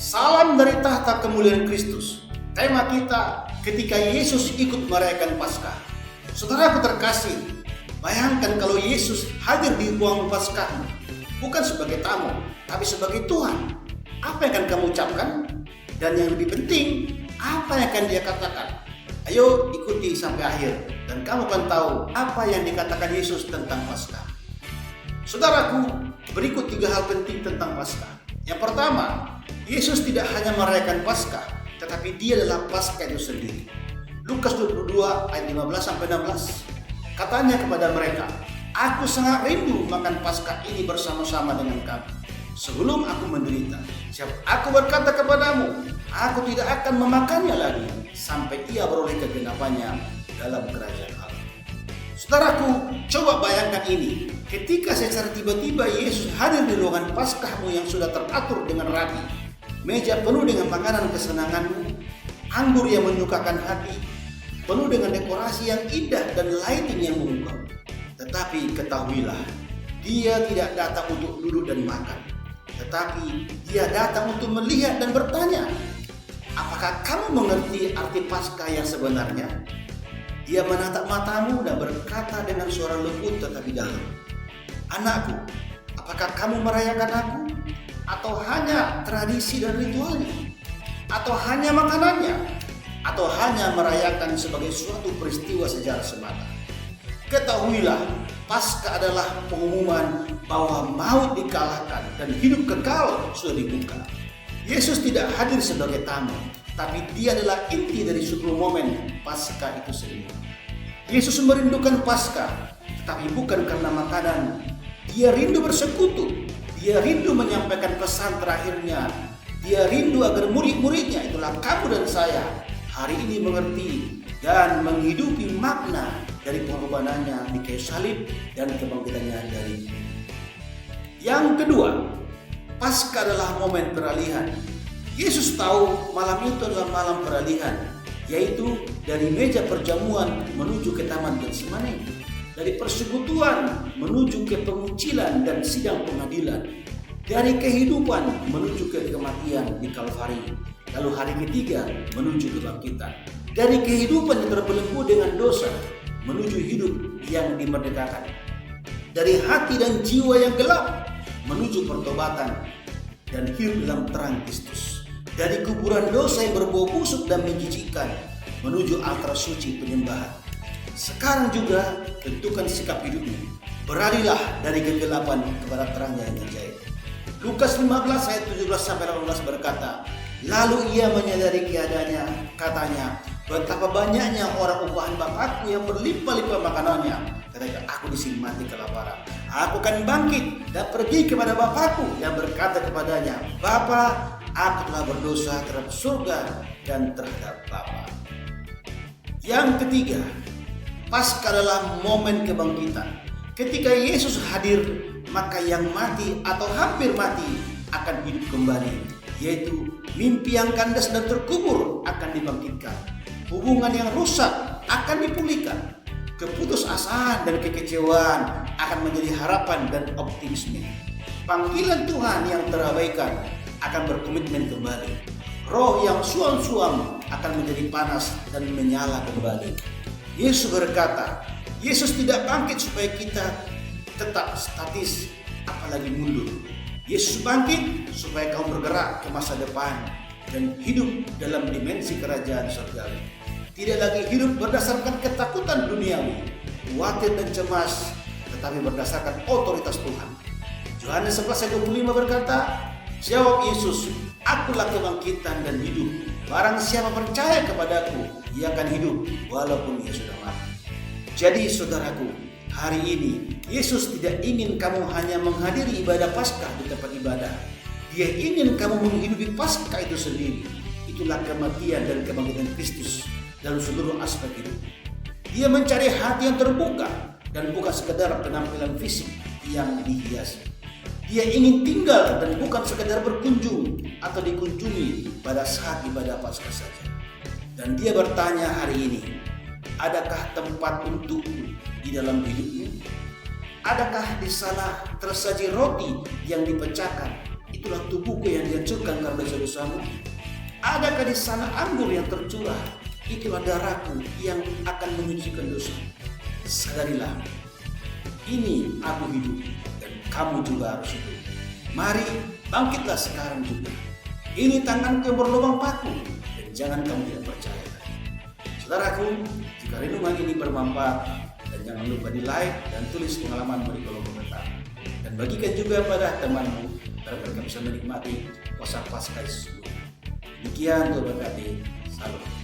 Salam dari tahta kemuliaan Kristus. Tema kita ketika Yesus ikut merayakan Paskah. Saudaraku terkasih, bayangkan kalau Yesus hadir di ruang Paskah, bukan sebagai tamu, tapi sebagai Tuhan. Apa yang akan kamu ucapkan? Dan yang lebih penting, apa yang akan dia katakan? Ayo ikuti sampai akhir dan kamu akan tahu apa yang dikatakan Yesus tentang Paskah. Saudaraku, berikut 3 hal penting tentang Paskah. Yang pertama, Yesus tidak hanya merayakan Paskah, tetapi dia adalah Paskah itu sendiri. Lukas 22 ayat 15-16. Katanya kepada mereka, "Aku sangat rindu makan Paskah ini bersama-sama dengan kamu sebelum aku menderita. Sebab aku berkata kepadamu, aku tidak akan memakannya lagi sampai ia beroleh kegenapannya dalam kerajaan Allah." Saudaraku, coba bayangkan ini. Ketika secara tiba-tiba Yesus hadir di ruangan Paskahmu yang sudah teratur dengan rapi, meja penuh dengan makanan kesenanganmu, anggur yang menyukakan hati, penuh dengan dekorasi yang indah dan lighting yang memukau. Tetapi ketahuilah, dia tidak datang untuk duduk dan makan, tetapi dia datang untuk melihat dan bertanya, apakah kamu mengerti arti Paskah yang sebenarnya? Dia menatap matamu dan berkata dengan suara lembut tetapi dalam, "Anakku, apakah kamu merayakan aku? Atau hanya tradisi dan ritualnya? Atau hanya makanannya? Atau hanya merayakan sebagai suatu peristiwa sejarah semata?" Ketahuilah, Paskah adalah pengumuman bahwa maut dikalahkan dan hidup kekal sudah dibuka. Yesus tidak hadir sebagai tamu, tapi dia adalah inti dari seluruh momen Paskah itu sendiri. Yesus merindukan Paskah, tetapi bukan karena makanan. Dia rindu bersekutu. Dia rindu menyampaikan pesan terakhirnya. Dia rindu agar murid-muridnya, itulah kamu dan saya, hari ini mengerti dan menghidupi makna dari pengorbanannya di kayu salib dan kebangkitannya dari ini. Yang kedua, Paskah adalah momen peralihan. Yesus tahu malam itu adalah malam peralihan, yaitu dari meja perjamuan menuju ke taman Getsemani, dari persekutuan menuju ke pengucilan dan sidang pengadilan, dari kehidupan menuju ke kematian di Kalvari, lalu hari ketiga menuju kebangkitan, dari kehidupan yang terbelenggu dengan dosa menuju hidup yang dimerdekakan, dari hati dan jiwa yang gelap menuju pertobatan dan hidup dalam terang Kristus, dari kuburan dosa yang berbau busuk dan menjijikkan menuju altar suci penyembahan. Sekarang juga tentukan sikap hidupmu. Beralihlah dari kegelapan kepada terang yang ajaib. Lukas 15 ayat 17-18 berkata, "Lalu ia menyadari keadaannya, katanya, betapa banyaknya orang upahan Bapakku yang berlimpah-limpah makanannya. Ketika aku di sini mati kelaparan, aku akan bangkit dan pergi kepada Bapakku dan berkata kepadanya, Bapa, aku telah berdosa terhadap surga dan terhadap Bapa." Yang ketiga, Paskah adalah momen kebangkitan. Ketika Yesus hadir, maka yang mati atau hampir mati akan hidup kembali, yaitu mimpi yang kandas dan terkubur akan dibangkitkan, hubungan yang rusak akan dipulihkan, keputusasaan dan kekecewaan akan menjadi harapan dan optimisme. Panggilan Tuhan yang terabaikan akan berkomitmen kembali. Roh yang suam-suam akan menjadi panas dan menyala kembali. Yesus berkata, Yesus tidak bangkit supaya kita tetap statis, apalagi mundur. Yesus bangkit supaya kamu bergerak ke masa depan dan hidup dalam dimensi kerajaan surgawi. Tidak lagi hidup berdasarkan ketakutan duniawi, khawatir dan cemas, tetapi berdasarkan otoritas Tuhan. Yohanes 11:25 berkata, jawab Yesus, "Akulah kebangkitan dan hidup. Barang siapa percaya kepadaku, ia akan hidup walaupun ia sudah mati." Jadi saudaraku, hari ini Yesus tidak ingin kamu hanya menghadiri ibadah Paskah di tempat ibadah. Dia ingin kamu menghidupi Paskah itu sendiri. Itulah kematian dan kebangkitan Kristus dalam seluruh aspek hidup. Dia mencari hati yang terbuka dan bukan sekedar penampilan fisik yang dihiasi. Dia ingin tinggal dan bukan sekedar berkunjung atau dikunjungi pada saat ibadah Paskah saja. Dan dia bertanya hari ini, adakah tempat untukmu di dalam hidupmu? Adakah di sana tersaji roti yang dipecahkan? Itulah tubuhku yang dihancurkan karena dosa dosamu? Adakah di sana anggur yang tercurah? Itulah darahku yang akan menyucikan dosa. Sadarilah, ini aku hidup dan kamu juga harus hidup. Mari bangkitlah sekarang juga. Ini tanganku yang berlubang paku dan jangan kamu tidak percaya. Saudaraku, jika renungan ini bermanfaat, dan jangan lupa di like dan tulis pengalamanmu di kolom komentar. Dan bagikan juga pada temanmu agar mereka bisa menikmati puasa Paskah Yesus. Demikian Tuhan berkati. Salam.